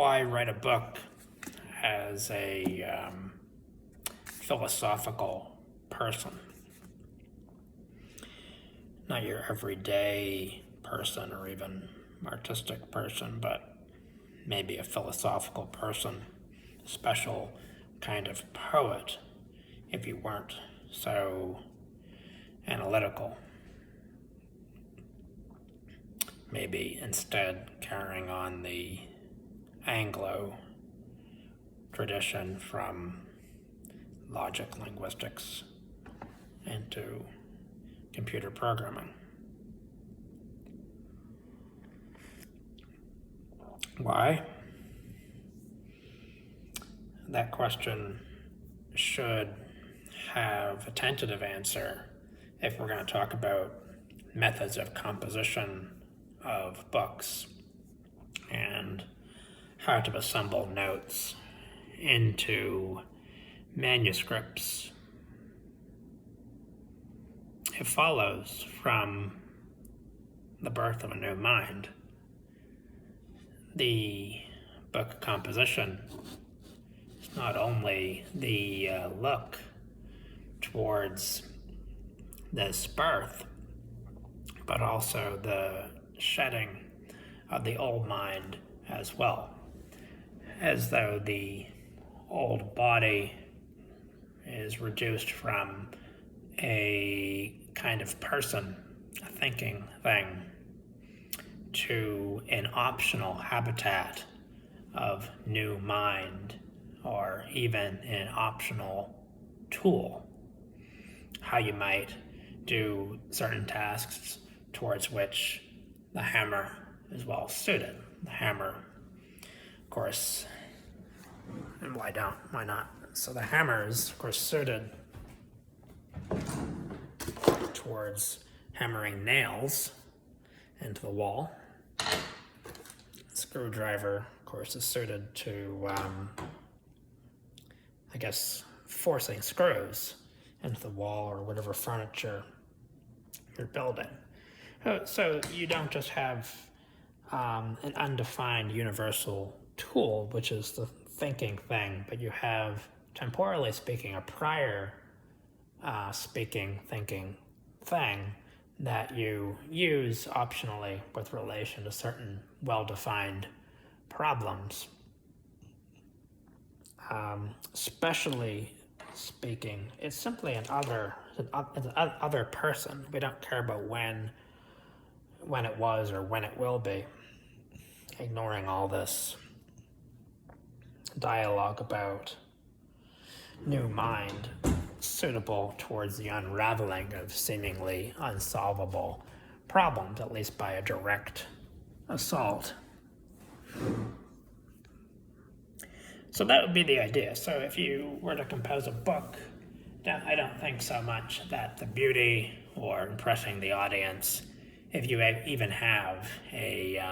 why write a book as a philosophical person? Not your everyday person or even artistic person, but maybe a philosophical person, a special kind of poet, if you weren't so analytical. Maybe instead carrying on the Anglo tradition from logic linguistics into computer programming. Why? That question should have a tentative answer if we're going to talk about methods of composition of books and how to assemble notes into manuscripts. It follows from The Birth of a New Mind. The book composition is not only the look towards this birth, but also the shedding of the old mind as well, as though the old body is reduced from a kind of person, a thinking thing, to an optional habitat of new mind, or even an optional tool. How you might do certain tasks towards which the hammer is well suited. The hammer, of course, and why not? So the hammer is, of course, suited towards hammering nails into the wall. The screwdriver, of course, is suited to, forcing screws into the wall or whatever furniture you're building. So you don't just have an undefined universal tool, which is the thinking thing, but you have, temporally speaking, a prior thinking thing that you use optionally with relation to certain well-defined problems. Spatially speaking, it's simply an other person. We don't care about when it was or when it will be, ignoring all this dialogue about new mind suitable towards the unraveling of seemingly unsolvable problems, at least by a direct assault. So that would be the idea. So if you were to compose a book, I don't think so much that the beauty or impressing the audience, if you even have a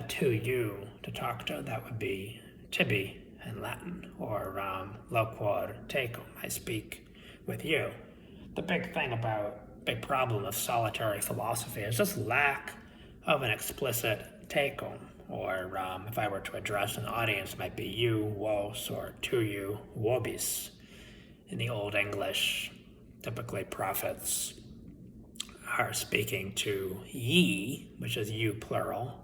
to you to talk to, that would be tibi in Latin, or loquor tecum, I speak with you. The big problem of solitary philosophy is just lack of an explicit tecum, or if I were to address an audience, it might be you, vos, or to you, vobis. In the Old English, typically prophets are speaking to ye, which is you plural.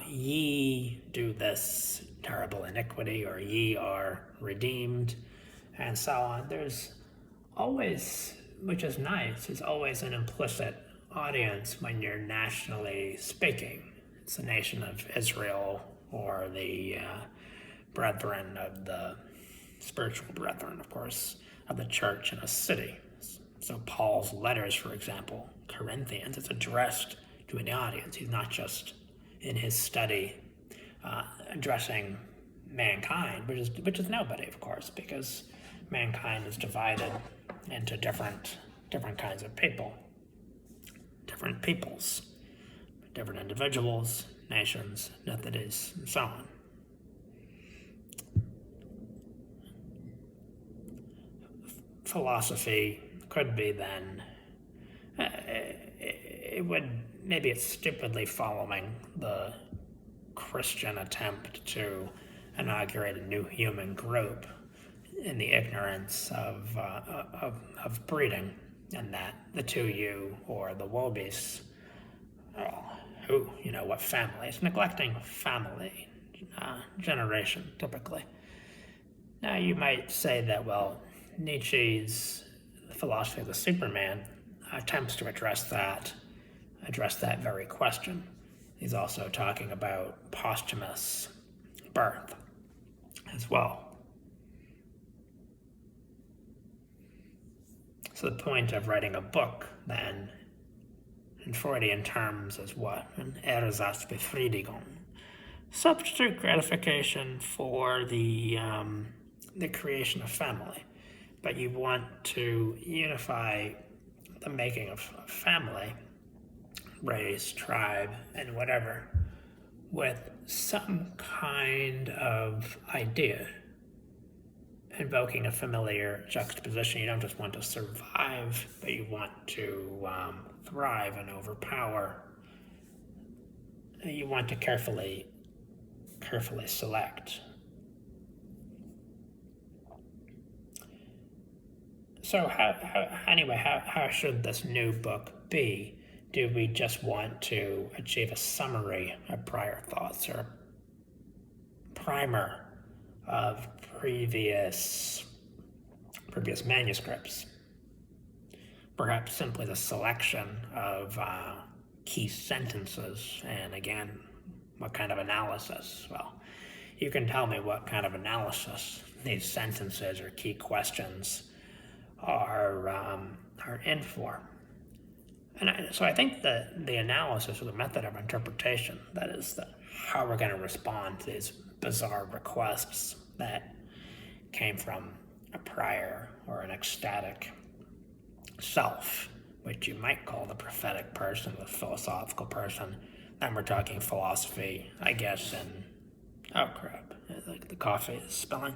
Ye do this terrible iniquity, or ye are redeemed, and so on. There's always, which is nice, is always an implicit audience when you're nationally speaking. It's the nation of Israel, or the brethren of the spiritual brethren, of course, of the church in a city. So Paul's letters, for example, Corinthians, it's addressed to an audience. He's not just in his study addressing mankind, which is nobody, of course, because mankind is divided into different kinds of people, different peoples, different individuals, nations, ethnies, and so on. Philosophy could be then, maybe it's stupidly following the Christian attempt to inaugurate a new human group in the ignorance of breeding, and that the 2U or the Wobies, what family? It's neglecting family generation, typically. Now, you might say that, well, Nietzsche's philosophy of the Superman attempts to address that very question. He's also talking about posthumous birth as well. So the point of writing a book, then, in Freudian terms, is what? An Ersatzbefriedigung. Substitute gratification for the creation of family. But you want to unify the making of family, race, tribe, and whatever, with some kind of idea, invoking a familiar juxtaposition. You don't just want to survive, but you want to thrive and overpower. You want to carefully select. So how should this new book be? Do we just want to achieve a summary of prior thoughts, or a primer of previous manuscripts? Perhaps simply the selection of key sentences, and again, what kind of analysis? Well, you can tell me what kind of analysis these sentences or key questions are in for. And so I think that the analysis or the method of interpretation, that is how we're going to respond to these bizarre requests that came from a prior or an ecstatic self, which you might call the prophetic person, the philosophical person. Then we're talking philosophy, I guess, like the coffee is spilling,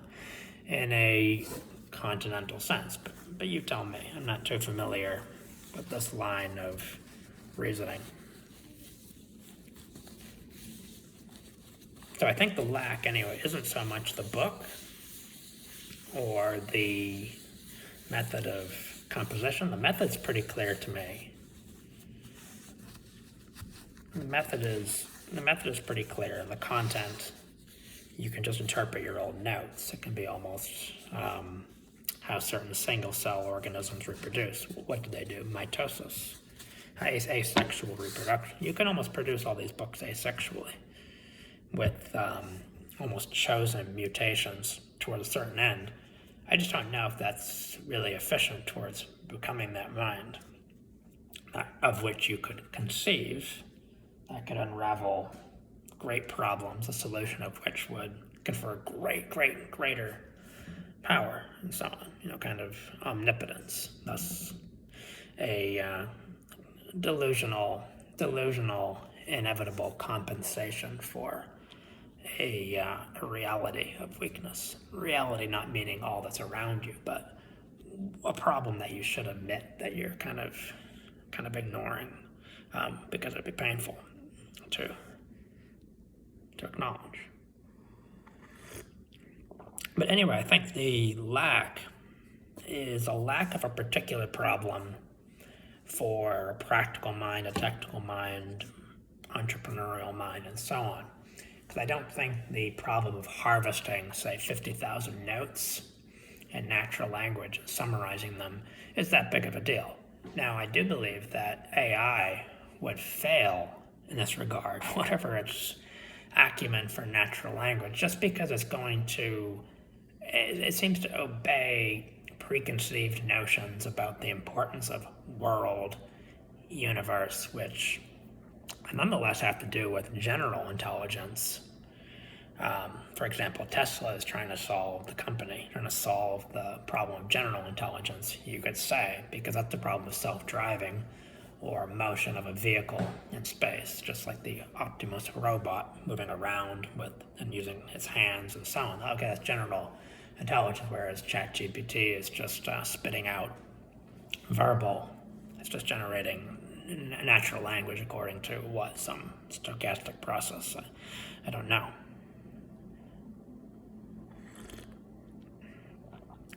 in a continental sense. But you tell me. I'm not too familiar with this line of reasoning. So I think the lack, anyway, isn't so much the book or the method of composition. The method's pretty clear to me. The method is pretty clear. The content, you can just interpret your old notes. It can be almost how certain single-cell organisms reproduce. What do they do? Mitosis. Asexual reproduction. You can almost produce all these books asexually with almost chosen mutations toward a certain end. I just don't know if that's really efficient towards becoming that mind of which you could conceive that could unravel great problems, the solution of which would confer greater power and so on, kind of omnipotence, thus a delusional, inevitable compensation for a reality of weakness. Reality not meaning all that's around you, but a problem that you should admit that you're kind of ignoring, because it'd be painful to acknowledge. But anyway, I think the lack is a lack of a particular problem for a practical mind, a technical mind, entrepreneurial mind, and so on. Because I don't think the problem of harvesting, say, 50,000 notes in natural language and summarizing them is that big of a deal. Now, I do believe that AI would fail in this regard, whatever its acumen for natural language, just because it seems to obey preconceived notions about the importance of world, universe, which nonetheless have to do with general intelligence. For example, Tesla is trying to solve the problem of general intelligence, you could say, because that's the problem of self-driving or motion of a vehicle in space, just like the Optimus robot moving around and using his hands and so on. Okay, that's general intelligence, whereas ChatGPT is just spitting out verbal. It's just generating natural language according to what, some stochastic process. I don't know.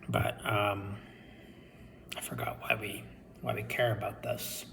But I forgot why we care about this.